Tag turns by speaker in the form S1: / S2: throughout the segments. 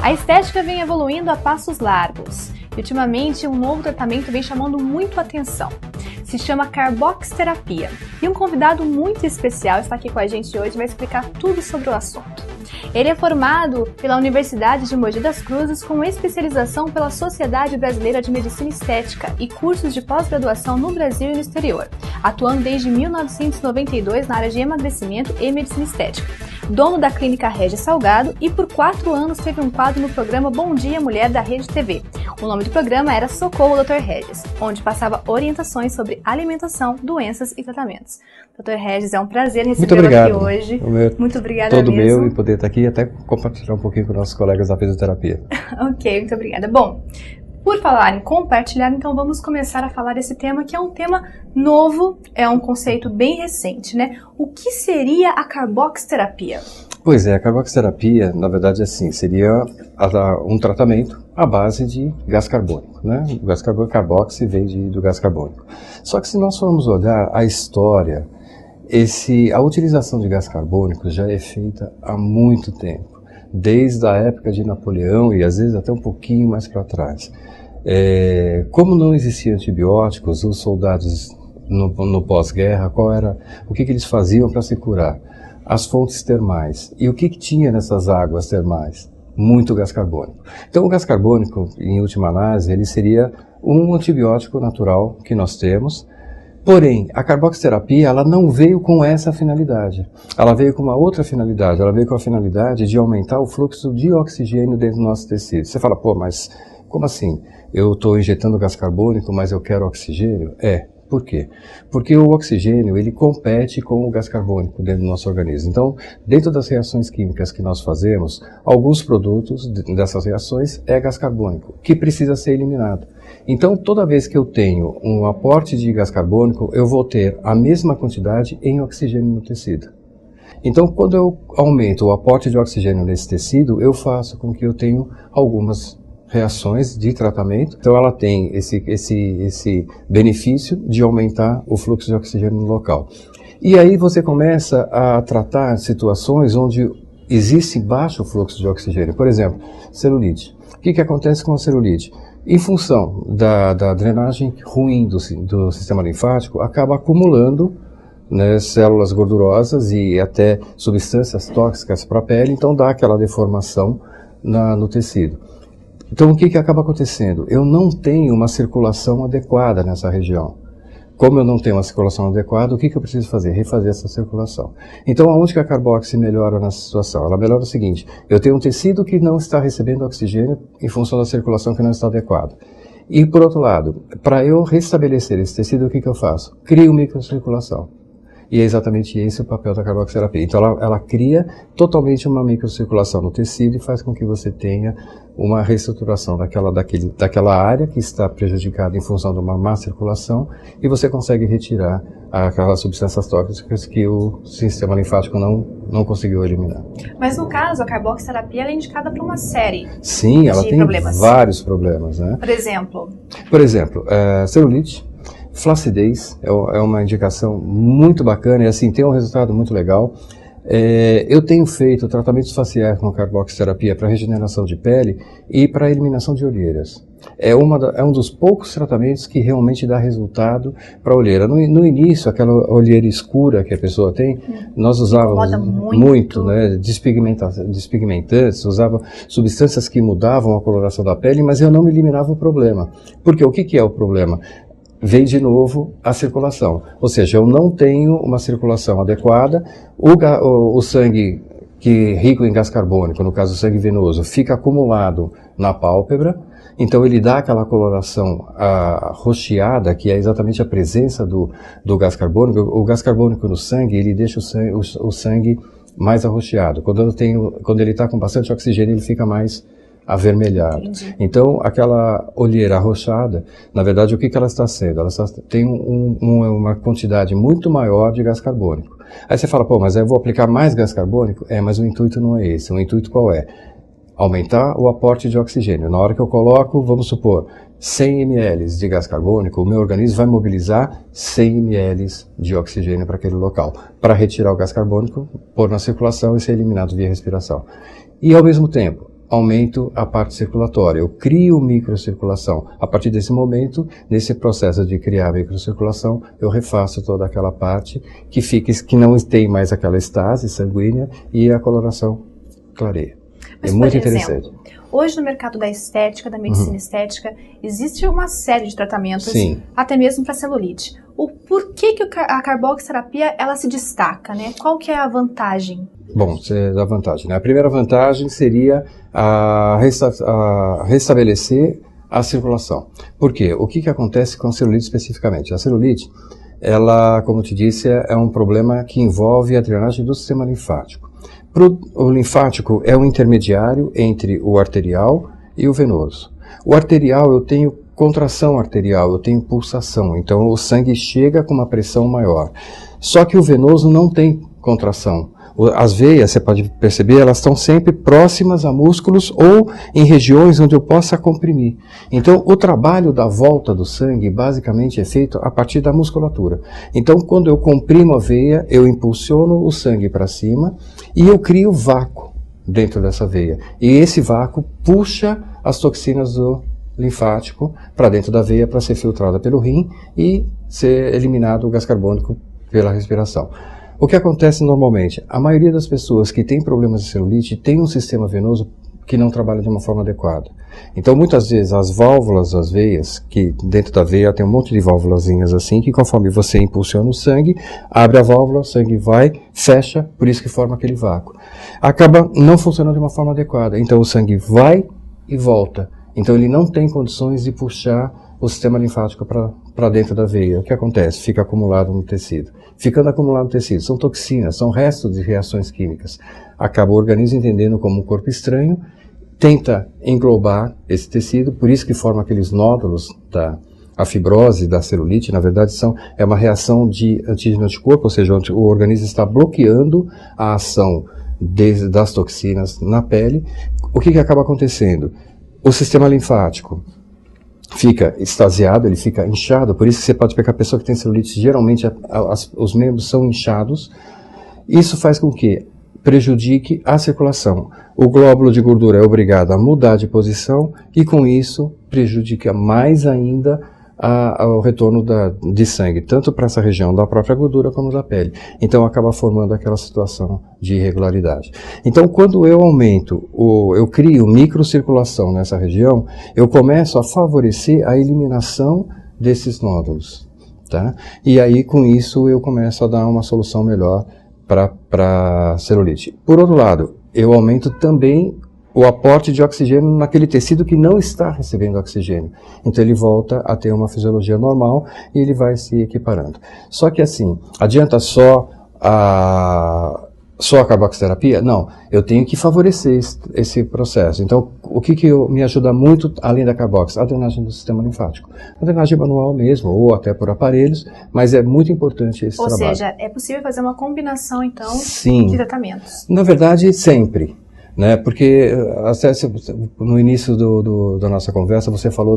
S1: A estética vem evoluindo a passos largos e ultimamente um novo tratamento vem chamando muito a atenção. Se chama carboxterapia e um convidado muito especial está aqui com a gente hoje e vai explicar tudo sobre o assunto. Ele é formado pela Universidade de Mogi das Cruzes com especialização pela Sociedade Brasileira de Medicina Estética e cursos de pós-graduação no Brasil e no exterior, atuando desde 1992 na área de emagrecimento e medicina estética. Dono da Clínica Regis Salgado e por 4 anos teve um quadro no programa Bom Dia Mulher da Rede TV. O nome do programa era Socorro Dr. Regis, onde passava orientações sobre alimentação, doenças e tratamentos. Dr. Regis, é um prazer recebê-lo aqui hoje. Muito obrigada mesmo.
S2: Todo meu e poder estar aqui e até compartilhar um pouquinho com nossos colegas da fisioterapia.
S1: Ok, muito obrigada. Bom, por falar em compartilhar, então vamos começar a falar desse tema que é um tema novo, é um conceito bem recente, né? O que seria a carboxterapia?
S2: Pois é, a carboxterapia, na verdade, assim, seria um tratamento à base de gás carbônico, né? O gás carbônico, carboxi, vem do gás carbônico. Só que se nós formos olhar a história, a utilização de gás carbônico já é feita há muito tempo, desde a época de Napoleão e às vezes até um pouquinho mais para trás. Como não existiam antibióticos, os soldados no pós-guerra, o que eles faziam para se curar? As fontes termais. E o que tinha nessas águas termais? Muito gás carbônico. Então o gás carbônico, em última análise, ele seria um antibiótico natural que nós temos. Porém, a carboxterapia, ela não veio com essa finalidade. Ela veio com uma outra finalidade. Ela veio com a finalidade de aumentar o fluxo de oxigênio dentro do nosso tecido. Você fala, pô, mas como assim? Eu estou injetando gás carbônico, mas eu quero oxigênio? Por quê? Porque o oxigênio, ele compete com o gás carbônico dentro do nosso organismo. Então, dentro das reações químicas que nós fazemos, alguns produtos dessas reações é gás carbônico, que precisa ser eliminado. Então, toda vez que eu tenho um aporte de gás carbônico, eu vou ter a mesma quantidade em oxigênio no tecido. Então, quando eu aumento o aporte de oxigênio nesse tecido, eu faço com que eu tenha algumas reações de tratamento. Então, ela tem esse benefício de aumentar o fluxo de oxigênio no local. E aí você começa a tratar situações onde existe baixo fluxo de oxigênio. Por exemplo, celulite. O que acontece com a celulite? Em função da drenagem ruim do sistema linfático, acaba acumulando, né, células gordurosas e até substâncias tóxicas para a pele, então dá aquela deformação no tecido. Então o que acaba acontecendo? Eu não tenho uma circulação adequada nessa região. Como eu não tenho uma circulação adequada, o que eu preciso fazer? Refazer essa circulação. Então, aonde que a carboxi melhora nessa situação? Ela melhora o seguinte: eu tenho um tecido que não está recebendo oxigênio em função da circulação que não está adequada. E, por outro lado, para eu restabelecer esse tecido, o que eu faço? Crio microcirculação. E é exatamente esse o papel da carboxterapia. Então, ela cria totalmente uma microcirculação no tecido e faz com que você tenha uma reestruturação daquela área que está prejudicada em função de uma má circulação e você consegue retirar aquelas substâncias tóxicas que o sistema linfático não conseguiu eliminar.
S1: Mas no caso, a carboxterapia ela é indicada para uma série
S2: Sim, ela tem
S1: problemas.
S2: Vários problemas, né?
S1: Por exemplo,
S2: celulite. Flacidez é uma indicação muito bacana e assim tem um resultado muito legal. Eu tenho feito tratamentos faciais com carboxterapia para regeneração de pele e para eliminação de olheiras. É um dos poucos tratamentos que realmente dá resultado para a olheira. No início, aquela olheira escura que a pessoa tem, nós usávamos muito, né, despigmentantes, usava substâncias que mudavam a coloração da pele, mas eu não eliminava o problema. Porque o que é o problema? Vem de novo a circulação, ou seja, eu não tenho uma circulação adequada, o sangue que é rico em gás carbônico, no caso o sangue venoso, fica acumulado na pálpebra, então ele dá aquela coloração roxeada, que é exatamente a presença do gás carbônico. O gás carbônico no sangue, ele deixa o sangue mais arroxeado. Quando ele está com bastante oxigênio, ele fica mais avermelhado.
S1: Entendi.
S2: Então, aquela olheira arroxada, na verdade, o que ela está sendo? Ela tem uma quantidade muito maior de gás carbônico. Aí você fala, pô, mas eu vou aplicar mais gás carbônico? Mas o intuito não é esse. O intuito qual é? Aumentar o aporte de oxigênio. Na hora que eu coloco, vamos supor, 100 ml de gás carbônico, o meu organismo vai mobilizar 100 ml de oxigênio para aquele local, para retirar o gás carbônico, pôr na circulação e ser eliminado via respiração. E ao mesmo tempo, aumento a parte circulatória, eu crio microcirculação. A partir desse momento, nesse processo de criar microcirculação, eu refaço toda aquela parte que não tem mais aquela estase sanguínea e a coloração clareia.
S1: Mas,
S2: é muito
S1: exemplo,
S2: interessante.
S1: Hoje no mercado da estética, da medicina estética, existe uma série de tratamentos,
S2: Sim.
S1: até mesmo para celulite. Por que a carboxiterapia ela se destaca, né? Qual que é a vantagem?
S2: Bom, a vantagem, né? A primeira vantagem seria restabelecer a circulação. Por quê? O que acontece com a celulite especificamente? A celulite, ela, como eu te disse, é um problema que envolve a drenagem do sistema linfático. O linfático é o intermediário entre o arterial e o venoso. O arterial, eu tenho contração arterial, eu tenho pulsação, então o sangue chega com uma pressão maior. Só que o venoso não tem contração. As veias, você pode perceber, elas estão sempre próximas a músculos ou em regiões onde eu possa comprimir. Então, o trabalho da volta do sangue, basicamente, é feito a partir da musculatura. Então, quando eu comprimo a veia, eu impulsiono o sangue para cima e eu crio vácuo dentro dessa veia. E esse vácuo puxa as toxinas do linfático para dentro da veia para ser filtrada pelo rim e ser eliminado o gás carbônico pela respiração. O que acontece normalmente? A maioria das pessoas que têm problemas de celulite tem um sistema venoso que não trabalha de uma forma adequada. Então, muitas vezes, as válvulas das veias, que dentro da veia tem um monte de válvulazinhas assim, que conforme você impulsiona o sangue, abre a válvula, o sangue vai, fecha, por isso que forma aquele vácuo. Acaba não funcionando de uma forma adequada. Então, o sangue vai e volta. Então, ele não tem condições de puxar o sistema linfático para dentro da veia. O que acontece? Fica acumulado no tecido. Ficando acumulado no tecido, são toxinas, são restos de reações químicas. Acaba o organismo entendendo como um corpo estranho, tenta englobar esse tecido, por isso que forma aqueles nódulos a fibrose da celulite, na verdade é uma reação de antígeno-anticorpo, ou seja, o organismo está bloqueando a ação das toxinas na pele. O que acaba acontecendo? O sistema linfático fica extasiado, ele fica inchado, por isso que você pode pegar a pessoa que tem celulite, geralmente os membros são inchados. Isso faz com que prejudique a circulação. O glóbulo de gordura é obrigado a mudar de posição e com isso prejudica mais ainda o retorno de sangue, tanto para essa região da própria gordura como da pele. Então acaba formando aquela situação de irregularidade. Então quando eu eu crio microcirculação nessa região, eu começo a favorecer a eliminação desses nódulos. Tá? E aí com isso eu começo a dar uma solução melhor para a celulite. Por outro lado, eu aumento também o aporte de oxigênio naquele tecido que não está recebendo oxigênio. Então ele volta a ter uma fisiologia normal e ele vai se equiparando. Só que assim, adianta só a carboxiterapia? Não, eu tenho que favorecer esse processo. Então, o que me ajuda muito, além da carbox? A drenagem do sistema linfático. A drenagem manual mesmo, ou até por aparelhos, mas é muito importante esse trabalho.
S1: Ou seja, é possível fazer uma combinação, então,
S2: Sim.
S1: de tratamentos?
S2: Na verdade, sempre. Né? Porque até no início da nossa conversa você falou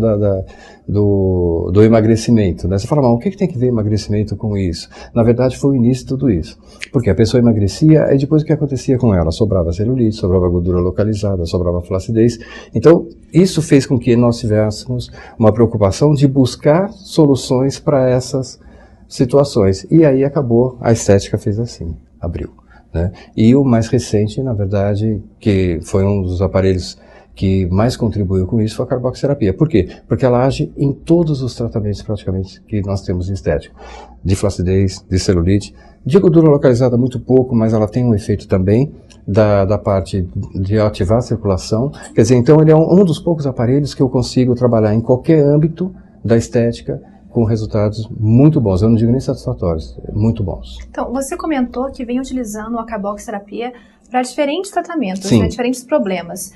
S2: do emagrecimento. Né? Você fala, mas o que tem que ver emagrecimento com isso? Na verdade foi o início de tudo isso. Porque a pessoa emagrecia e depois o que acontecia com ela? Sobrava celulite, sobrava gordura localizada, sobrava flacidez. Então isso fez com que nós tivéssemos uma preocupação de buscar soluções para essas situações. E aí acabou, a estética fez assim, abriu. Né? E o mais recente, na verdade, que foi um dos aparelhos que mais contribuiu com isso, foi a carboxiterapia. Por quê? Porque ela age em todos os tratamentos praticamente que nós temos em estética. De flacidez, de celulite, de gordura localizada muito pouco, mas ela tem um efeito também da parte de ativar a circulação. Quer dizer, então ele é um dos poucos aparelhos que eu consigo trabalhar em qualquer âmbito da estética, com resultados muito bons, eu não digo nem satisfatórios, muito bons.
S1: Então, você comentou que vem utilizando a carboxiterapia para diferentes tratamentos,
S2: Sim.
S1: Né, diferentes problemas.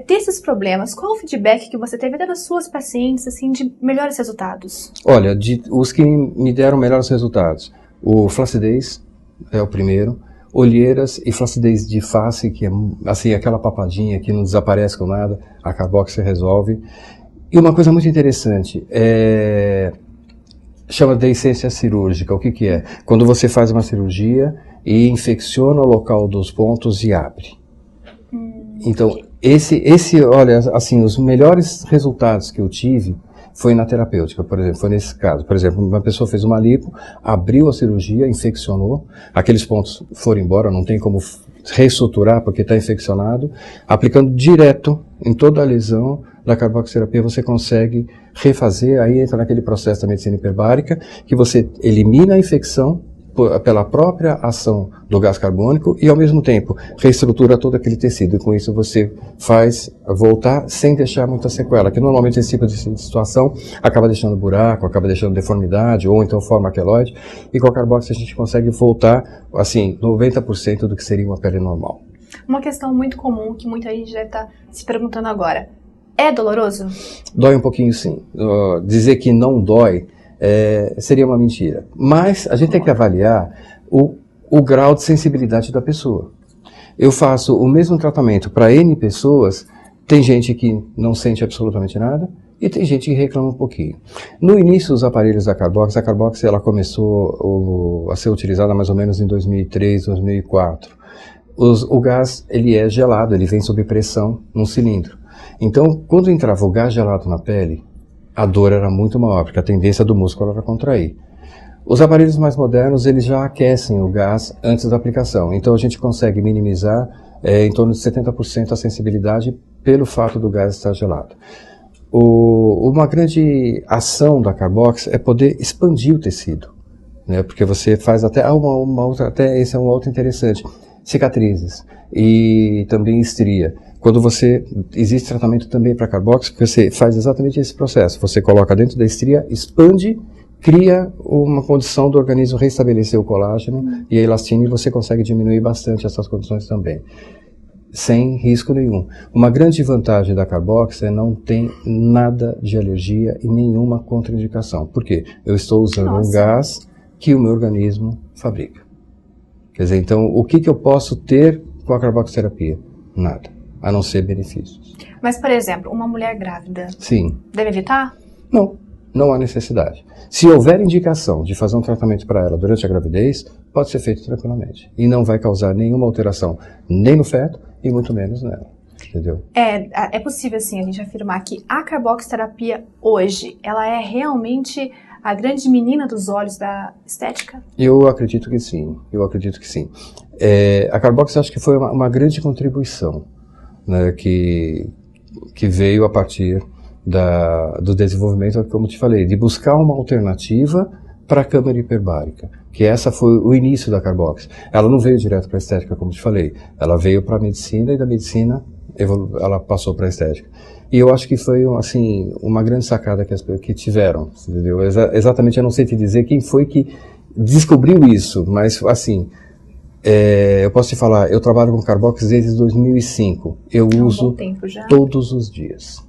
S1: Desses problemas, qual o feedback que você teve das suas pacientes, assim, de melhores resultados?
S2: Olha, os que me deram melhores resultados, o flacidez é o primeiro, olheiras e flacidez de face, que é assim, aquela papadinha que não desaparece com nada, a carbox resolve. E uma coisa muito interessante, chama de essência cirúrgica. O que é? Quando você faz uma cirurgia e infecciona o local dos pontos e abre. Então, Olha, assim, os melhores resultados que eu tive foi na terapêutica, por exemplo, foi nesse caso. Por exemplo, uma pessoa fez uma lipo, abriu a cirurgia, infeccionou, aqueles pontos foram embora, não tem como reestruturar porque está infeccionado. Aplicando direto em toda a lesão da carboxiterapia, você consegue refazer, aí entra naquele processo da medicina hiperbárica, que você elimina a infecção pela própria ação do gás carbônico e, ao mesmo tempo, reestrutura todo aquele tecido. E com isso você faz voltar sem deixar muita sequela, que normalmente esse tipo de situação acaba deixando buraco, acaba deixando deformidade, ou então forma queloide, e com a carboxi a gente consegue voltar, assim, 90% do que seria uma pele normal.
S1: Uma questão muito comum que muita gente deve estar se perguntando agora, é doloroso?
S2: Dói um pouquinho, sim. Dizer que não dói seria uma mentira. Mas a gente tem que avaliar o grau de sensibilidade da pessoa. Eu faço o mesmo tratamento para N pessoas, tem gente que não sente absolutamente nada e tem gente que reclama um pouquinho. No início dos aparelhos da Carbox, a Carbox ela começou a ser utilizada mais ou menos em 2003, 2004. O gás ele é gelado, ele vem sob pressão num cilindro. Então, quando entrava o gás gelado na pele, a dor era muito maior, porque a tendência do músculo era contrair. Os aparelhos mais modernos, eles já aquecem o gás antes da aplicação, então a gente consegue minimizar em torno de 70% a sensibilidade pelo fato do gás estar gelado. Uma grande ação da Carbox é poder expandir o tecido, né? Porque você faz até esse é um outro interessante, cicatrizes e também estria. Existe tratamento também para Carbox, que você faz exatamente esse processo. Você coloca dentro da estria, expande, cria uma condição do organismo restabelecer o colágeno e a elastina, e você consegue diminuir bastante essas condições também, sem risco nenhum. Uma grande vantagem da Carbox é não tem nada de alergia e nenhuma contraindicação. Por quê? Eu estou usando um gás que o meu organismo fabrica. Quer dizer, então, o que eu posso ter com a carboxiterapia? Nada, a não ser benefícios.
S1: Mas, por exemplo, uma mulher grávida,
S2: sim,
S1: deve evitar?
S2: Não há necessidade. Se houver indicação de fazer um tratamento para ela durante a gravidez, pode ser feito tranquilamente. E não vai causar nenhuma alteração, nem no feto e muito menos nela. Entendeu?
S1: É possível, assim, a gente afirmar que a carboxiterapia hoje, ela é realmente a grande menina dos olhos da estética?
S2: Eu acredito que sim, a Carbox acho que foi uma grande contribuição, né, que veio a partir do desenvolvimento, como te falei, de buscar uma alternativa para a câmara hiperbárica, que essa foi o início da Carbox. Ela não veio direto para a estética, como te falei, ela veio para a medicina e da medicina ela passou para a estética. E eu acho que foi, assim, uma grande sacada que tiveram, entendeu? Exatamente, eu não sei te dizer quem foi que descobriu isso, mas, assim, eu posso te falar, eu trabalho com Carbox desde 2005. Eu uso todos os dias.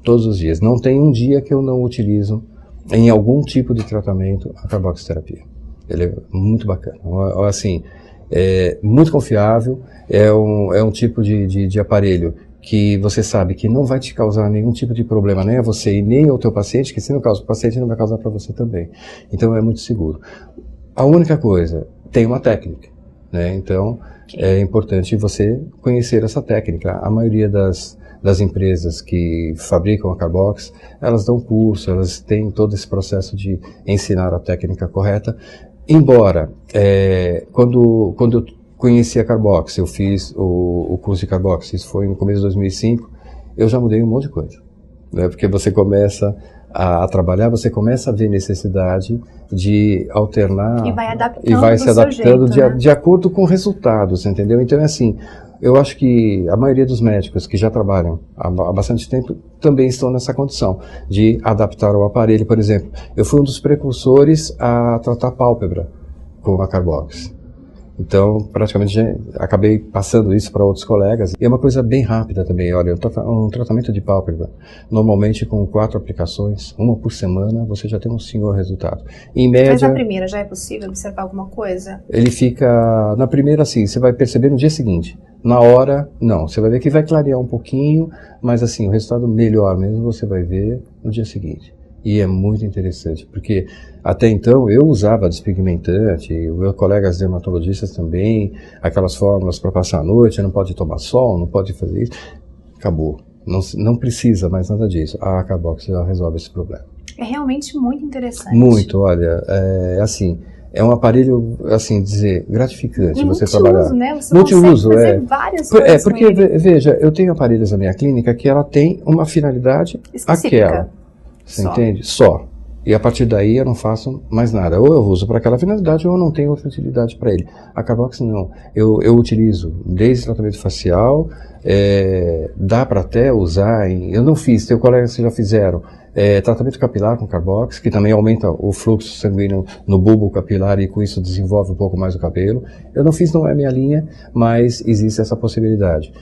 S2: Todos os dias. Não tem um dia que eu não utilizo, em algum tipo de tratamento, a carboxiterapia. Ele é muito bacana. Assim, muito confiável, é um tipo de aparelho que você sabe que não vai te causar nenhum tipo de problema, nem a você e nem ao teu paciente, que se não causa o paciente, não vai causar para você também. Então é muito seguro. A única coisa, tem uma técnica, né? Então é importante você conhecer essa técnica. A maioria das empresas que fabricam a Carbox, elas dão curso, elas têm todo esse processo de ensinar a técnica correta. Embora, quando eu conheci a Carbox, eu fiz o curso de Carbox, isso foi no começo de 2005, eu já mudei um monte de coisa, né? Porque você começa a trabalhar, você começa a ver necessidade de alternar
S1: e vai se adaptando
S2: de acordo com resultados, entendeu? Então é assim, eu acho que a maioria dos médicos que já trabalham há bastante tempo também estão nessa condição de adaptar o aparelho. Por exemplo, eu fui um dos precursores a tratar pálpebra com a Carbox. Então, praticamente, já acabei passando isso para outros colegas. E é uma coisa bem rápida também. Olha, um tratamento de pálpebra, normalmente com 4 aplicações, uma por semana, você já tem um senhor resultado. Em média...
S1: Mas na primeira já é possível observar alguma coisa?
S2: Ele fica... Na primeira, assim, você vai perceber no dia seguinte. Na hora, não. Você vai ver que vai clarear um pouquinho, mas assim, o resultado melhor mesmo você vai ver no dia seguinte. E é muito interessante, porque até então eu usava despigmentante, meus colegas dermatologistas também, aquelas fórmulas para passar a noite, não pode tomar sol, não pode fazer isso. Acabou. Não precisa mais nada disso. A Carbox já resolve esse problema.
S1: É realmente muito interessante.
S2: Muito, olha, é um aparelho, assim, dizer, gratificante
S1: e
S2: você trabalhar.
S1: Multiuso, né? Você
S2: multiuso,
S1: consegue fazer várias coisas
S2: porque,
S1: com ele.
S2: veja, eu tenho aparelhos na minha clínica que ela tem uma finalidade
S1: Específica.
S2: aquela. Você entende? Só. E a partir daí eu não faço mais nada. Ou eu uso para aquela finalidade ou eu não tenho outra utilidade para ele. A Carbox não. Eu utilizo desde tratamento facial, dá para até usar eu não fiz, teu colega já fizeram, tratamento capilar com Carbox, que também aumenta o fluxo sanguíneo no bulbo capilar e com isso desenvolve um pouco mais o cabelo. Eu não fiz, não é minha linha, mas existe essa possibilidade.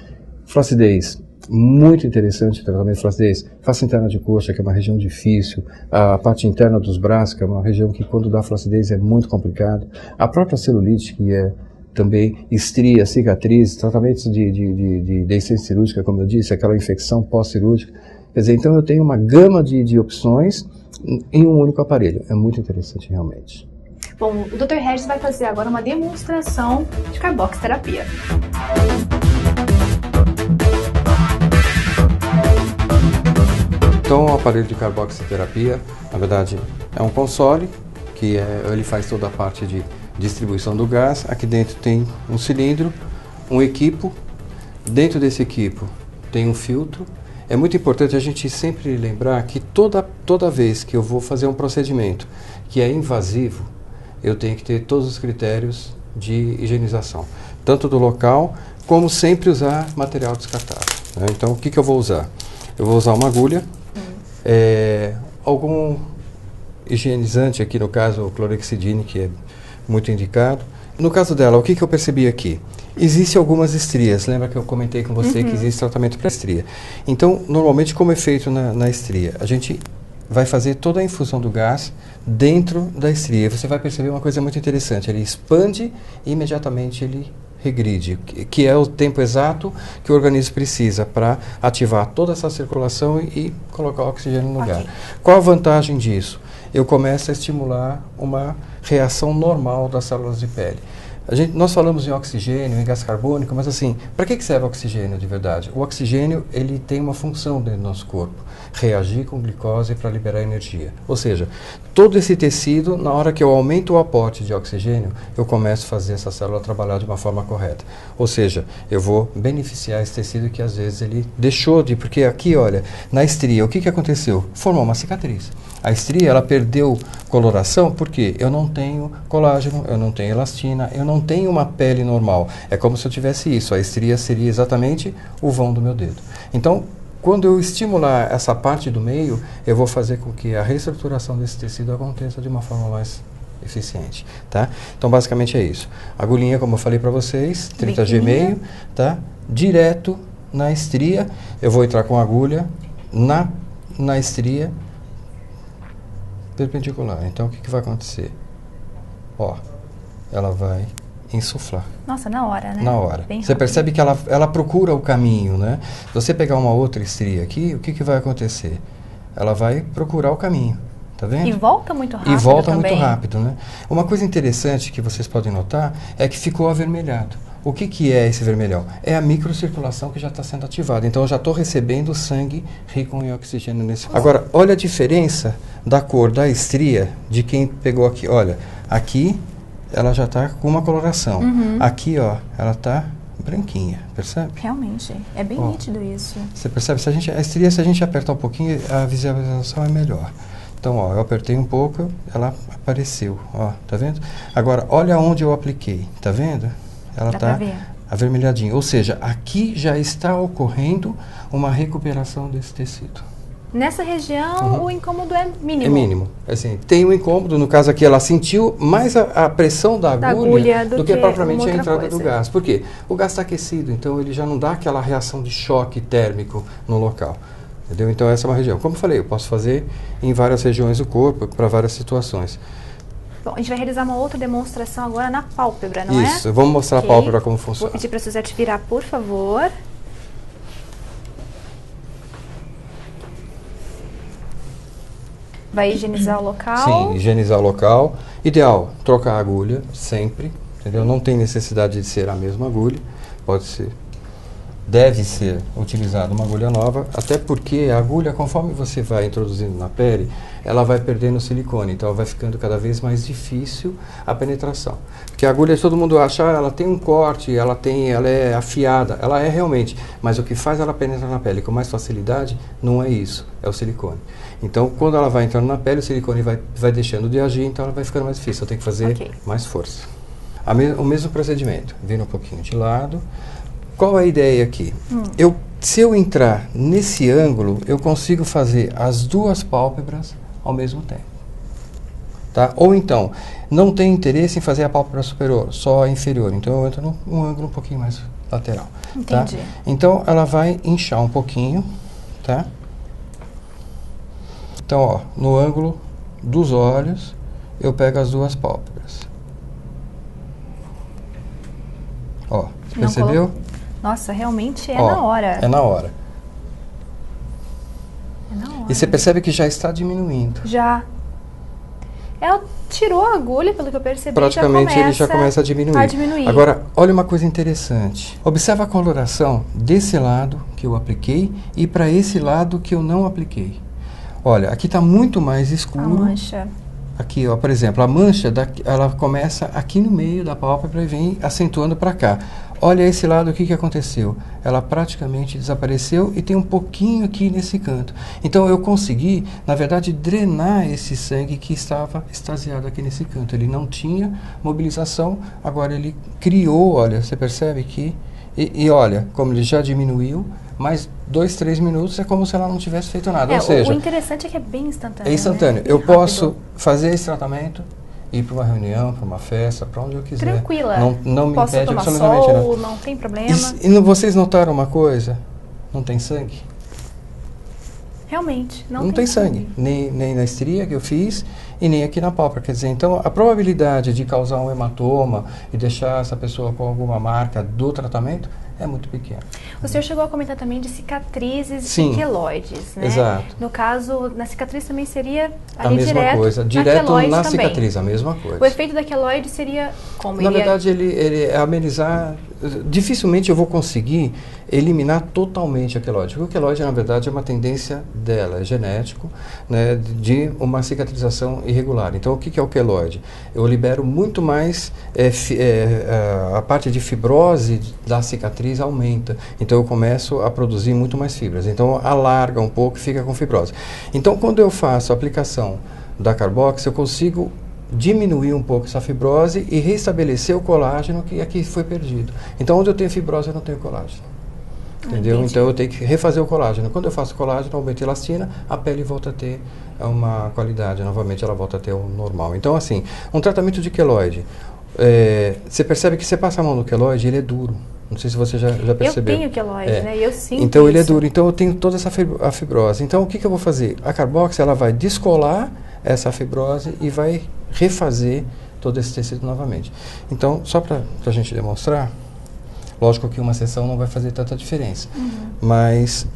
S2: Flacidez. Muito interessante o tratamento de flacidez. Face interna de coxa, que é uma região difícil. A parte interna dos braços, que é uma região que quando dá flacidez é muito complicado. A própria celulite, que é também estria, cicatriz, tratamentos de deiscência cirúrgica, como eu disse, aquela infecção pós-cirúrgica. Quer dizer, então eu tenho uma gama de opções em um único aparelho. É muito interessante realmente.
S1: Bom, o Dr. Regis vai fazer agora uma demonstração de Carbox terapia.
S2: Então, o aparelho de carboxiterapia, na verdade, é um console, que ele faz toda a parte de distribuição do gás. Aqui dentro tem um cilindro, um equipo. Dentro desse equipo tem um filtro. É muito importante a gente sempre lembrar que toda vez que eu vou fazer um procedimento que é invasivo, eu tenho que ter todos os critérios de higienização, tanto do local, como sempre usar material descartável, né? Então, o que eu vou usar? Eu vou usar uma agulha, algum higienizante, aqui no caso o clorexidine, que é muito indicado. No caso dela, o que eu percebi aqui? Existem algumas estrias, lembra que eu comentei com você que existe tratamento para estria. Então, normalmente, como é feito na estria? A gente vai fazer toda a infusão do gás dentro da estria. Você vai perceber uma coisa muito interessante, ele expande e imediatamente ele regride, que é o tempo exato que o organismo precisa para ativar toda essa circulação e colocar o oxigênio no lugar. Qual a vantagem disso? Eu começo a estimular uma reação normal das células de pele. Nós falamos em oxigênio, em gás carbônico, mas assim, para que serve o oxigênio de verdade? O oxigênio, ele tem uma função dentro do nosso corpo, reagir com glicose para liberar energia. Ou seja, todo esse tecido, na hora que eu aumento o aporte de oxigênio, eu começo a fazer essa célula trabalhar de uma forma correta. Ou seja, eu vou beneficiar esse tecido que às vezes ele deixou de... Porque aqui, olha, na estria, o que aconteceu? Formou uma cicatriz. A estria, ela perdeu coloração porque eu não tenho colágeno, eu não tenho elastina, eu não tenho uma pele normal. É como se eu tivesse isso. A estria seria exatamente o vão do meu dedo. Então, quando eu estimular essa parte do meio, eu vou fazer com que a reestruturação desse tecido aconteça de uma forma mais eficiente, tá? Então, basicamente é isso. Agulhinha, como eu falei para vocês, 30G meio, tá? Direto na estria. Eu vou entrar com a agulha na estria perpendicular. Então, o que vai acontecer? Ó, ela vai insuflar.
S1: Nossa, na hora, né?
S2: Na hora.
S1: Bem
S2: você
S1: rápido.
S2: percebe que ela procura o caminho, né? Se você pegar uma outra estria aqui, o que vai acontecer? Ela vai procurar o caminho, tá vendo?
S1: E volta muito rápido.
S2: E volta
S1: também.
S2: muito rápido, né? Uma coisa interessante que vocês podem notar é que ficou avermelhado. O que é esse vermelhão? É a microcirculação que já está sendo ativada. Então, eu já estou recebendo sangue rico em oxigênio nesse... Agora, olha a diferença da cor da estria de quem pegou aqui. Olha, aqui ela já está com uma coloração. Aqui, ó, ela está branquinha, percebe?
S1: Realmente, é bem nítido isso.
S2: Você percebe? A estria, se a gente apertar um pouquinho, a visualização é melhor. Então, ó, eu apertei um pouco, ela apareceu, ó, tá vendo? Agora, olha onde eu apliquei, tá vendo? Ela está avermelhadinha. Ou seja, aqui já está ocorrendo uma recuperação desse tecido.
S1: Nessa região, o incômodo é mínimo.
S2: É mínimo. Assim, tem um incômodo, no caso aqui ela sentiu mais a pressão da agulha do que propriamente a entrada do gás. Por quê? O gás está aquecido, então ele já não dá aquela reação de choque térmico no local. Entendeu? Então essa é uma região. Como eu falei, eu posso fazer em várias regiões do corpo, para várias situações.
S1: Bom, a gente vai realizar uma outra demonstração agora na pálpebra, não é?
S2: Isso, vamos mostrar a pálpebra como funciona.
S1: Vou pedir para a Suzete virar, por favor. Vai higienizar o local?
S2: Sim, higienizar o local. Ideal, trocar a agulha sempre, entendeu? Não tem necessidade de ser a mesma agulha, pode ser, deve ser utilizada uma agulha nova, até porque a agulha, conforme você vai introduzindo na pele, ela vai perdendo o silicone, então vai ficando cada vez mais difícil a penetração. Porque a agulha, todo mundo acha, ela tem um corte, ela é afiada, ela é realmente, mas o que faz ela penetrar na pele com mais facilidade não é isso, é o silicone. Então, quando ela vai entrando na pele, o silicone vai deixando de agir, então ela vai ficando mais difícil, eu tenho que fazer mais força. O mesmo procedimento, vira um pouquinho de lado. Qual é a ideia aqui? Se eu entrar nesse ângulo, eu consigo fazer as duas pálpebras ao mesmo tempo. Tá? Ou então, não tem interesse em fazer a pálpebra superior, só a inferior. Então eu entro num ângulo um pouquinho mais lateral.
S1: Entendi.
S2: Tá? Então ela vai inchar um pouquinho, tá? Então, ó, no ângulo dos olhos, eu pego as duas pálpebras. Ó, percebeu?
S1: Nossa, realmente na hora.
S2: É na hora.
S1: É na hora.
S2: E você percebe que já está diminuindo.
S1: Já. Ela tirou a agulha, pelo que eu percebi,
S2: praticamente ele já começa a diminuir. Agora, olha uma coisa interessante. Observa a coloração desse lado que eu apliquei e para esse lado que eu não apliquei. Olha, aqui está muito mais escuro.
S1: A mancha.
S2: Aqui, ó, por exemplo, a mancha, ela começa aqui no meio da pálpebra e vem acentuando para cá. Olha esse lado, o que aconteceu? Ela praticamente desapareceu e tem um pouquinho aqui nesse canto. Então eu consegui, na verdade, drenar esse sangue que estava extasiado aqui nesse canto. Ele não tinha mobilização, agora ele criou, olha, você percebe que... E olha, como ele já diminuiu, mais 2, 3 minutos é como se ela não tivesse feito nada. Ou seja,
S1: o interessante é que é bem instantâneo.
S2: É instantâneo.
S1: Né?
S2: Eu posso fazer esse tratamento, ir para uma reunião, para uma festa, para onde eu quiser.
S1: Tranquila.
S2: Não me
S1: posso
S2: impede
S1: tomar
S2: absolutamente
S1: sol,
S2: nada.
S1: não tem problema.
S2: E vocês notaram uma coisa? Não tem sangue?
S1: Realmente,
S2: não tem sangue. Nem na estria que eu fiz e nem aqui na pálpebra. Quer dizer, então a probabilidade de causar um hematoma e deixar essa pessoa com alguma marca do tratamento é muito pequena.
S1: O senhor chegou a comentar também de cicatrizes
S2: e
S1: queloides, né?
S2: Exato.
S1: No caso, na cicatriz também seria
S2: a mesma coisa. Direto na cicatriz, a mesma coisa.
S1: O efeito da queloide seria como?
S2: Na verdade, ele é amenizar... Dificilmente eu vou conseguir eliminar totalmente a queloide. Porque o queloide, na verdade, é uma tendência dela, é genético, né, de uma cicatrização irregular. Então, o que é o queloide? Eu libero muito mais... a parte de fibrose da cicatriz aumenta. Então, eu começo a produzir muito mais fibras. Então, alarga um pouco e fica com fibrose. Então, quando eu faço a aplicação da Carbox, eu consigo diminuir um pouco essa fibrose e restabelecer o colágeno que aqui foi perdido. Então, onde eu tenho fibrose, eu não tenho colágeno. Entendeu?
S1: Entendi.
S2: Então, eu tenho que refazer o colágeno. Quando eu faço colágeno, aumento a elastina, a pele volta a ter uma qualidade. Novamente, ela volta a ter o normal. Então, assim, um tratamento de queloide. Você percebe que você passa a mão no queloide, ele é duro. Não sei se você já percebeu.
S1: Eu tenho queloide, né? Eu sinto
S2: então, ele é
S1: isso.
S2: duro. Então, eu tenho toda essa fibrose. Então, o que eu vou fazer? A Carbox, ela vai descolar essa fibrose e vai refazer todo esse tecido novamente. Então, só para a gente demonstrar, lógico que uma sessão não vai fazer tanta diferença, mas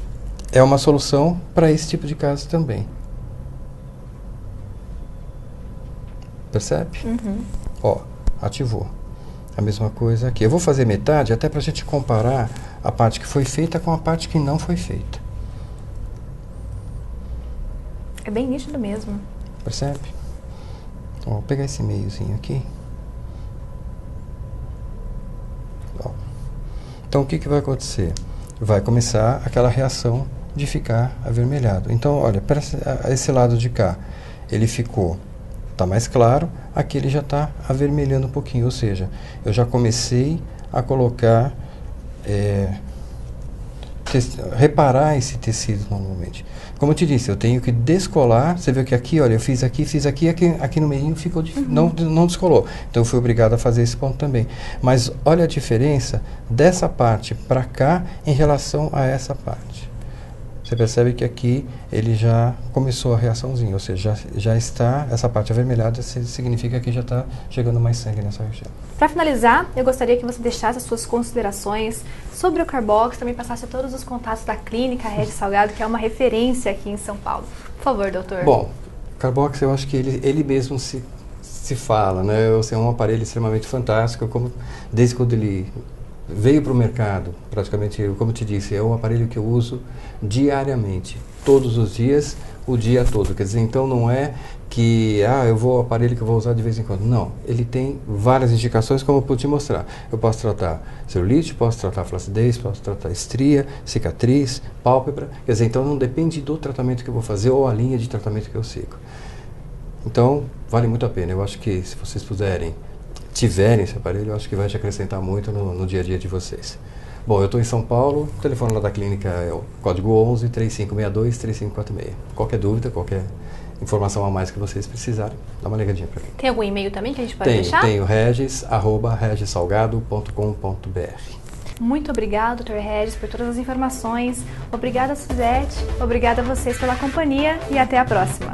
S2: é uma solução para esse tipo de caso também. Percebe? Ó, ativou. A mesma coisa aqui. Eu vou fazer metade até para a gente comparar a parte que foi feita com a parte que não foi feita.
S1: É bem nítido mesmo.
S2: Percebe? Então, vou pegar esse meiozinho aqui. Ó. Então, o que vai acontecer? Vai começar aquela reação de ficar avermelhado. Então, olha, para esse lado de cá, ele ficou, tá mais claro, aqui ele já está avermelhando um pouquinho, ou seja, eu já comecei a colocar, reparar esse tecido normalmente. Como eu te disse, eu tenho que descolar. Você viu que aqui, olha, eu fiz aqui, aqui no meio ficou não descolou. Então eu fui obrigado a fazer esse ponto também. Mas olha a diferença dessa parte para cá em relação a essa parte. Você percebe que aqui ele já começou a reaçãozinha, ou seja, já está, essa parte avermelhada significa que já está chegando mais sangue nessa região.
S1: Para finalizar, eu gostaria que você deixasse as suas considerações sobre o Carbox, também passasse todos os contatos da clínica Regis Salgado, que é uma referência aqui em São Paulo. Por favor, doutor.
S2: Bom, Carbox, eu acho que ele mesmo se fala, né? É um aparelho extremamente fantástico, desde quando ele veio para o mercado, praticamente, como eu te disse, é um aparelho que eu uso diariamente, todos os dias, o dia todo. Quer dizer, então não é que, aparelho que eu vou usar de vez em quando. Não, ele tem várias indicações, como eu pude te mostrar. Eu posso tratar celulite, posso tratar flacidez, posso tratar estria, cicatriz, pálpebra. Quer dizer, então não depende do tratamento que eu vou fazer ou a linha de tratamento que eu sigo. Então, vale muito a pena. Eu acho que se vocês tiverem esse aparelho, eu acho que vai te acrescentar muito no dia a dia de vocês. Bom, eu estou em São Paulo, o telefone lá da clínica é o código 11-3562-3546. Qualquer dúvida, qualquer informação a mais que vocês precisarem, dá uma ligadinha para mim.
S1: Tem algum e-mail também que a gente pode deixar?
S2: Tenho, regis@regissalgado.com.br.
S1: Muito obrigado, Dr. Regis, por todas as informações. Obrigada, Suzete. Obrigada a vocês pela companhia e até a próxima.